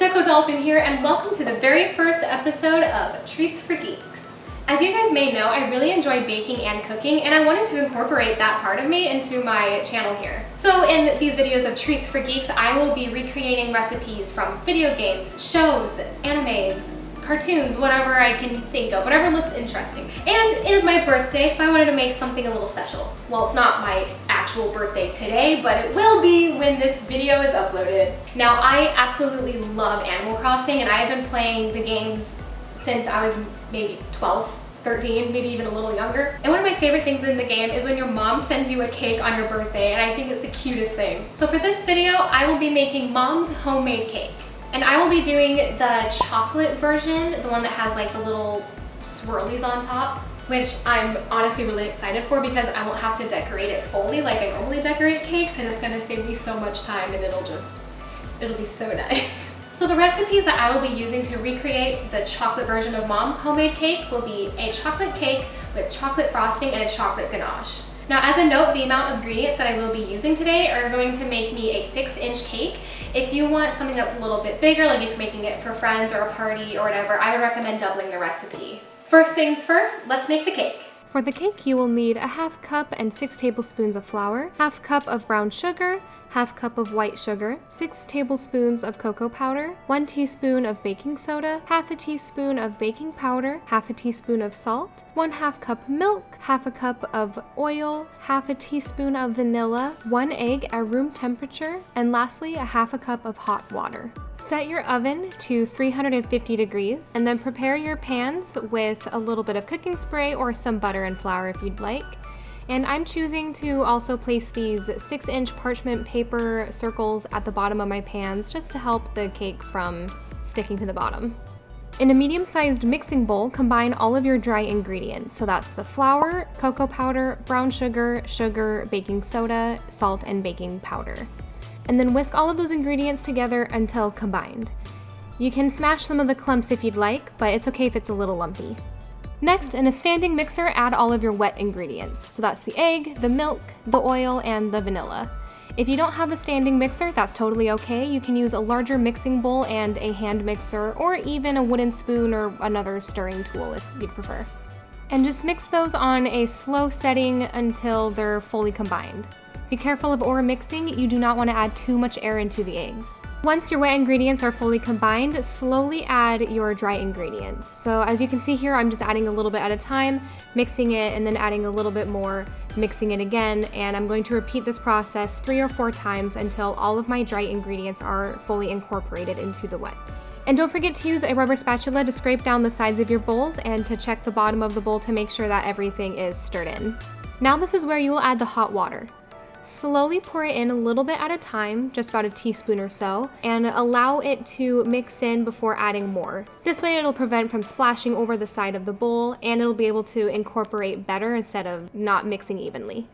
DecoDolphin here, and welcome to the very first episode of Treats for Geeks. As you guys may know, I really enjoy baking and cooking, and I wanted to incorporate that part of me into my channel here. So in these videos of Treats for Geeks, I will be recreating recipes from video games, shows, animes, cartoons, whatever I can think of, whatever looks interesting. And it is my birthday, so I wanted to make something a little special. Well, it's not my actual birthday today, but it will be when this video is uploaded. Now, I absolutely love Animal Crossing, and I have been playing the games since I was maybe 12, 13, maybe even a little younger. And one of my favorite things in the game is when your mom sends you a cake on your birthday, and I think it's the cutest thing. So for this video, I will be making Mom's homemade cake. And I will be doing the chocolate version, the one that has like the little swirlies on top, which I'm honestly really excited for because I won't have to decorate it fully like I normally decorate cakes, and it's gonna save me so much time, and it'll be so nice. So the recipes that I will be using to recreate the chocolate version of Mom's homemade cake will be a chocolate cake with chocolate frosting and a chocolate ganache. Now, as a note, the amount of ingredients that I will be using today are going to make me a 6-inch cake. If you want something that's a little bit bigger, like if you're making it for friends or a party or whatever, I would recommend doubling the recipe. First things first, let's make the cake. For the cake, you will need a half cup and 6 tablespoons of flour, half cup of brown sugar, half cup of white sugar, 6 tablespoons of cocoa powder, 1 teaspoon of baking soda, half a teaspoon of baking powder, half a teaspoon of salt, 1/2 cup milk, half a cup of oil, half a teaspoon of vanilla, 1 egg at room temperature, and lastly, a half a cup of hot water. Set your oven to 350 degrees, and then prepare your pans with a little bit of cooking spray or some butter and flour if you'd like. And I'm choosing to also place these 6-inch parchment paper circles at the bottom of my pans just to help the cake from sticking to the bottom. In a medium-sized mixing bowl, combine all of your dry ingredients. So that's the flour, cocoa powder, brown sugar, sugar, baking soda, salt, and baking powder. And then whisk all of those ingredients together until combined. You can smash some of the clumps if you'd like, but it's okay if it's a little lumpy. Next, in a standing mixer, add all of your wet ingredients. So that's the egg, the milk, the oil, and the vanilla. If you don't have a standing mixer, that's totally okay. You can use a larger mixing bowl and a hand mixer, or even a wooden spoon or another stirring tool if you'd prefer. And just mix those on a slow setting until they're fully combined. Be careful of over-mixing. You do not want to add too much air into the eggs. Once your wet ingredients are fully combined, slowly add your dry ingredients. So as you can see here, I'm just adding a little bit at a time, mixing it, and then adding a little bit more, mixing it again, and I'm going to repeat this process 3 or 4 times until all of my dry ingredients are fully incorporated into the wet. And don't forget to use a rubber spatula to scrape down the sides of your bowls and to check the bottom of the bowl to make sure that everything is stirred in. Now this is where you will add the hot water. Slowly pour it in a little bit at a time, just about a teaspoon or so, and allow it to mix in before adding more. This way it'll prevent from splashing over the side of the bowl, and it'll be able to incorporate better instead of not mixing evenly.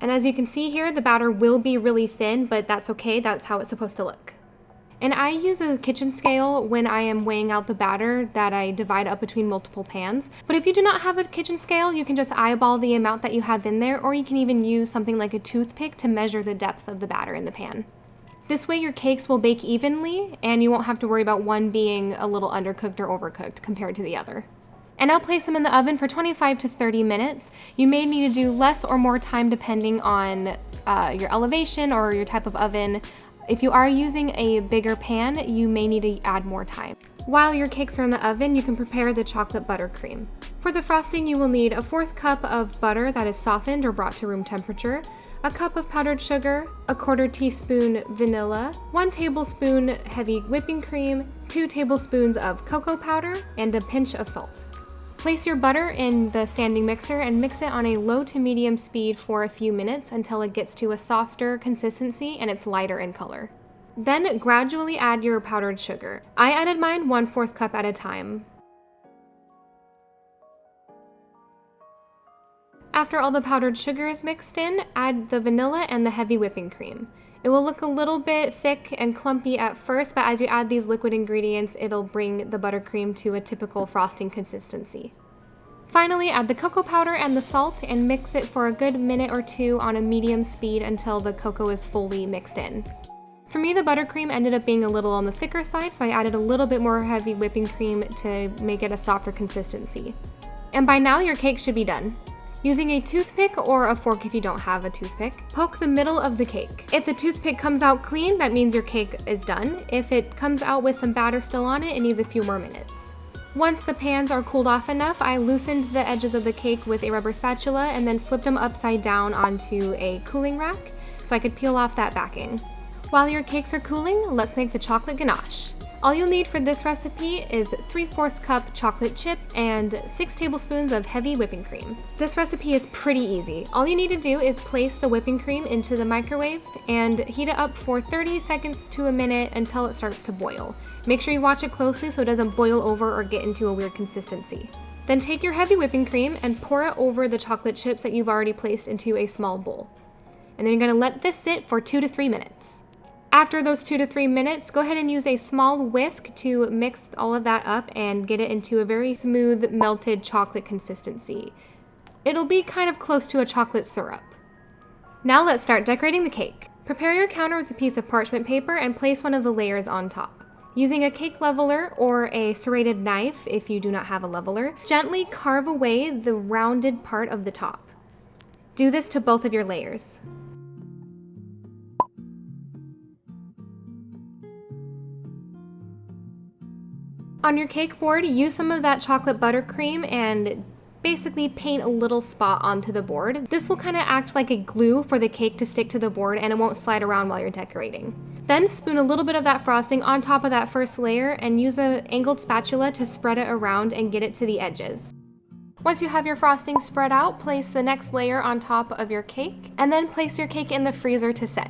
And as you can see here, the batter will be really thin, but that's okay, that's how it's supposed to look. And I use a kitchen scale when I am weighing out the batter that I divide up between multiple pans. But if you do not have a kitchen scale, you can just eyeball the amount that you have in there, or you can even use something like a toothpick to measure the depth of the batter in the pan. This way your cakes will bake evenly, and you won't have to worry about one being a little undercooked or overcooked compared to the other. And now place them in the oven for 25 to 30 minutes. You may need to do less or more time depending on your elevation or your type of oven. If you are using a bigger pan, you may need to add more time. While your cakes are in the oven, you can prepare the chocolate buttercream. For the frosting, you will need a 1/4 cup of butter that is softened or brought to room temperature, a cup of powdered sugar, a 1/4 teaspoon vanilla, 1 tablespoon heavy whipping cream, 2 tablespoons of cocoa powder, and a pinch of salt. Place your butter in the standing mixer and mix it on a low to medium speed for a few minutes until it gets to a softer consistency and it's lighter in color. Then gradually add your powdered sugar. I added mine 1/4 cup at a time. After all the powdered sugar is mixed in, add the vanilla and the heavy whipping cream. It will look a little bit thick and clumpy at first, but as you add these liquid ingredients, it'll bring the buttercream to a typical frosting consistency. Finally, add the cocoa powder and the salt and mix it for a good minute or two on a medium speed until the cocoa is fully mixed in. For me, the buttercream ended up being a little on the thicker side, so I added a little bit more heavy whipping cream to make it a softer consistency. And by now, your cake should be done. Using a toothpick or a fork if you don't have a toothpick, poke the middle of the cake. If the toothpick comes out clean, that means your cake is done. If it comes out with some batter still on it, it needs a few more minutes. Once the pans are cooled off enough, I loosened the edges of the cake with a rubber spatula and then flipped them upside down onto a cooling rack so I could peel off that backing. While your cakes are cooling, let's make the chocolate ganache. All you'll need for this recipe is 3/4 cup chocolate chip and 6 tablespoons of heavy whipping cream. This recipe is pretty easy. All you need to do is place the whipping cream into the microwave and heat it up for 30 seconds to a minute until it starts to boil. Make sure you watch it closely so it doesn't boil over or get into a weird consistency. Then take your heavy whipping cream and pour it over the chocolate chips that you've already placed into a small bowl. And then you're gonna let this sit for 2 to 3 minutes. After those 2 to 3 minutes, go ahead and use a small whisk to mix all of that up and get it into a very smooth, melted chocolate consistency. It'll be kind of close to a chocolate syrup. Now let's start decorating the cake. Prepare your counter with a piece of parchment paper and place one of the layers on top. Using a cake leveler or a serrated knife, if you do not have a leveler, gently carve away the rounded part of the top. Do this to both of your layers. On your cake board, use some of that chocolate buttercream and basically paint a little spot onto the board. This will kind of act like a glue for the cake to stick to the board and it won't slide around while you're decorating. Then spoon a little bit of that frosting on top of that first layer and use an angled spatula to spread it around and get it to the edges. Once you have your frosting spread out, place the next layer on top of your cake and then place your cake in the freezer to set.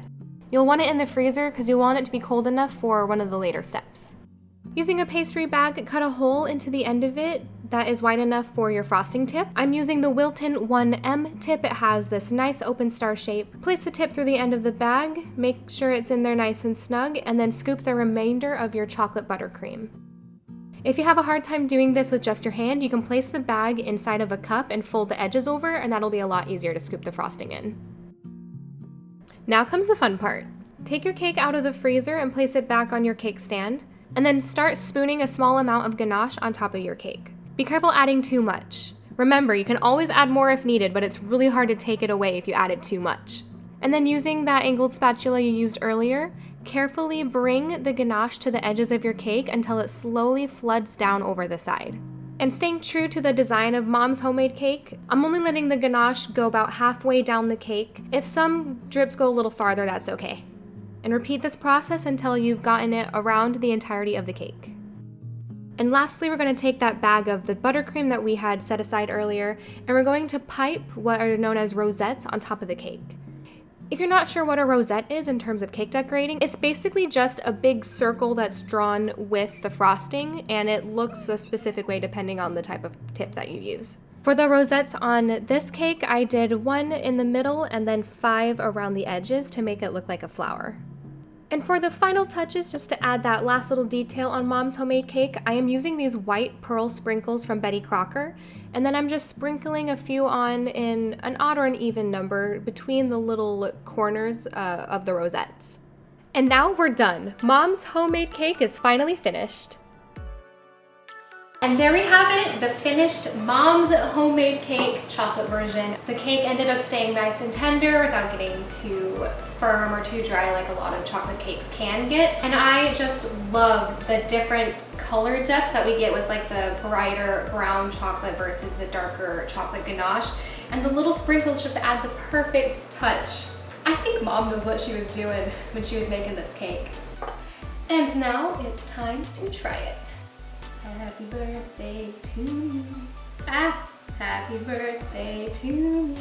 You'll want it in the freezer because you want it to be cold enough for one of the later steps. Using a pastry bag, cut a hole into the end of it that is wide enough for your frosting tip. I'm using the Wilton 1M tip. It has this nice open star shape. Place the tip through the end of the bag, make sure it's in there nice and snug, and then scoop the remainder of your chocolate buttercream. If you have a hard time doing this with just your hand, you can place the bag inside of a cup and fold the edges over, and that'll be a lot easier to scoop the frosting in. Now comes the fun part. Take your cake out of the freezer and place it back on your cake stand. And then start spooning a small amount of ganache on top of your cake. Be careful adding too much. Remember, you can always add more if needed, but it's really hard to take it away if you add it too much. And then using that angled spatula you used earlier, carefully bring the ganache to the edges of your cake until it slowly floods down over the side. And staying true to the design of Mom's homemade cake, I'm only letting the ganache go about halfway down the cake. If some drips go a little farther, that's okay. And repeat this process until you've gotten it around the entirety of the cake. And lastly, we're going to take that bag of the buttercream that we had set aside earlier, and we're going to pipe what are known as rosettes on top of the cake. If you're not sure what a rosette is in terms of cake decorating, it's basically just a big circle that's drawn with the frosting, and it looks a specific way depending on the type of tip that you use. For the rosettes on this cake, I did 1 in the middle and then 5 around the edges to make it look like a flower. And for the final touches, just to add that last little detail on Mom's homemade cake, I am using these white pearl sprinkles from Betty Crocker, and then I'm just sprinkling a few on in an odd or an even number between the little corners of the rosettes. And now we're done. Mom's homemade cake is finally finished. And there we have it, the finished Mom's homemade cake chocolate version. The cake ended up staying nice and tender without getting too firm or too dry like a lot of chocolate cakes can get. And I just love the different color depth that we get with like the brighter brown chocolate versus the darker chocolate ganache. And the little sprinkles just add the perfect touch. I think Mom knows what she was doing when she was making this cake. And now it's time to try it. Happy birthday to me. Happy birthday to me.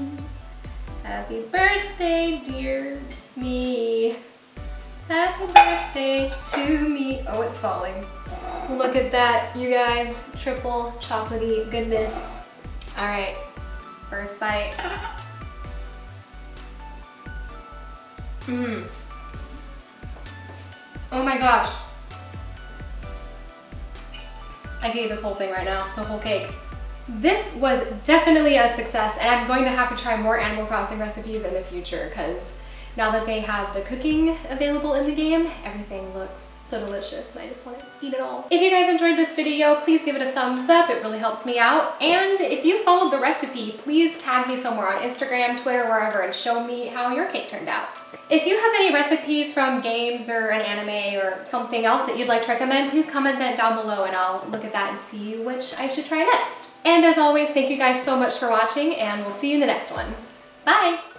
Happy birthday, dear me. Happy birthday to me. Oh, it's falling. Look at that, you guys. Triple chocolatey goodness. All right, first bite. Oh my gosh. I can eat this whole thing right now, the whole cake. This was definitely a success, and I'm going to have to try more Animal Crossing recipes in the future because now that they have the cooking available in the game, everything looks so delicious and I just want to eat it all. If you guys enjoyed this video, please give it a thumbs up. It really helps me out. And if you followed the recipe, please tag me somewhere on Instagram, Twitter, wherever, and show me how your cake turned out. If you have any recipes from games or an anime or something else that you'd like to recommend, please comment that down below and I'll look at that and see which I should try next. And as always, thank you guys so much for watching and we'll see you in the next one. Bye!